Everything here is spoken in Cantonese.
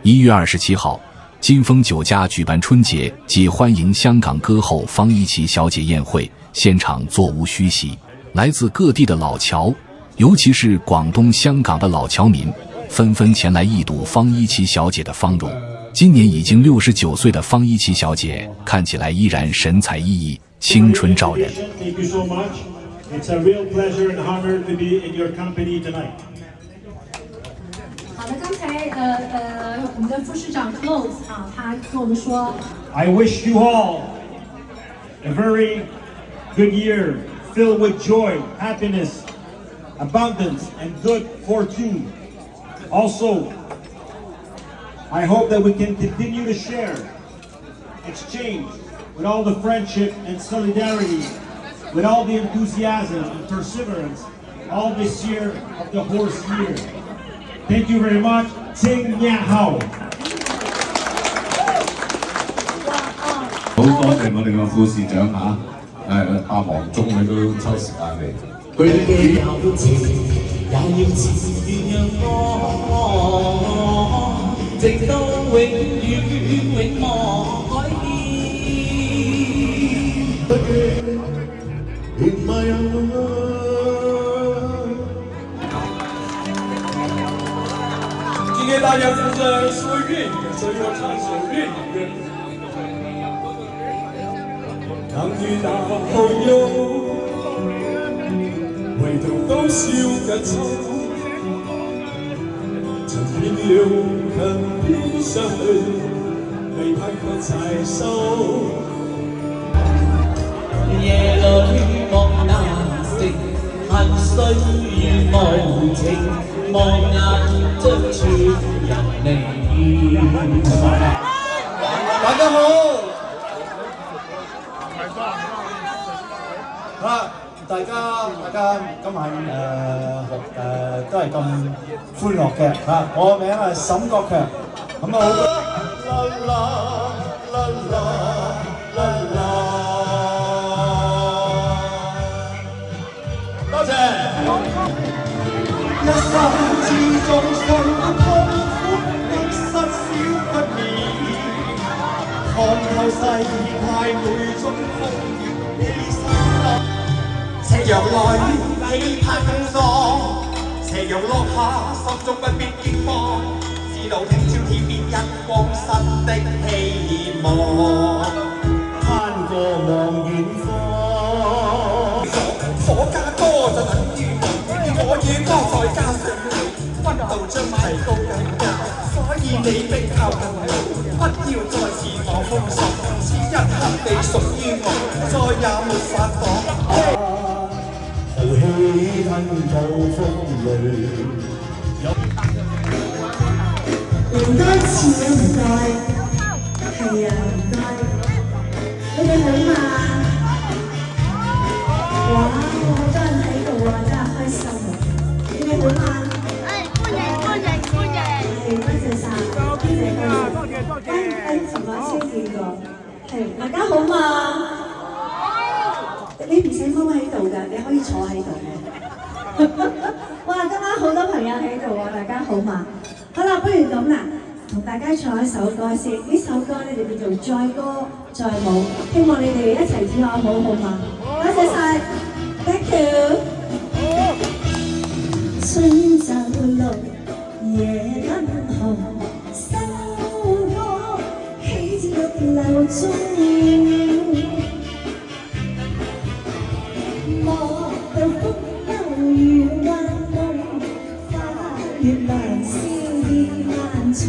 1月27号，金丰酒家举办春节暨欢迎香港歌后方一琪小姐宴会，现场座无虚席，来自各地的老侨，尤其是广东、香港的老侨民，纷纷前来一睹方一琪小姐的芳容。今年已经69岁的方一琪小姐看起来依然神采奕奕，青春照人。Thank you so much. It's a real pleasure and honor to be in your company tonight. 好的，刚才我们的副市长 Close 啊，他跟我们说 I wish you all a very good year filled with joy, happiness, abundance, and good fortune. Also, I hope that we can continue to share, exchange with all the friendship and solidarity, with all the enthusiasm and perseverance, all this year of the horse year. Thank you very much. Ting Nya Hao. 好多謝我哋個副市長嚇，百忙中佢都抽時間嚟。佢哋有情，也要自讓我，直到永遠永無改變。今天大家是不是说粤语？所以我唱首粤语歌。能遇大朋友，唯獨都笑緊秋。曾變了近偏上去，未盼卻柴收。夜裏莫難食，恨歲月無情，望眼。大家好，大家今晚都係咁歡樂嘅嚇，我名係沈國強，咁啊好多謝。一生之中誰不痛苦的失少不免，看透世態每種風雨犧牲。斜陽來你盼望，斜陽落下心中不必驚慌，知道聽朝天邊一光新的希望，攀過望遠方，火加多就等於我與光再加上溫度將提高更加，所以你並靠近我，不要再自我封鎖，此一刻你屬於我，再也沒法躲。豪氣吞吐風雷，唔該錢唔該，係啊唔該，你哋好嘛？哇，好多人喺度啊，真係開心啊！你哋好嘛？歡迎！係多謝晒，多謝。尋日先見過，係大家好嘛？你唔使踎喺度㗎，你可以坐喺度嘅。哇！今晚好多朋友喺度啊，大家好嘛？好啦，不如咁啦，同大家唱一首歌先。呢首歌咧就叫做《載歌載舞》，希望你哋一齊跳下舞好嘛？多謝晒 ，thank you。春就綠，夜燈紅，收歌喜玉樓中。莫道風流如幻夢，花月難消意萬重。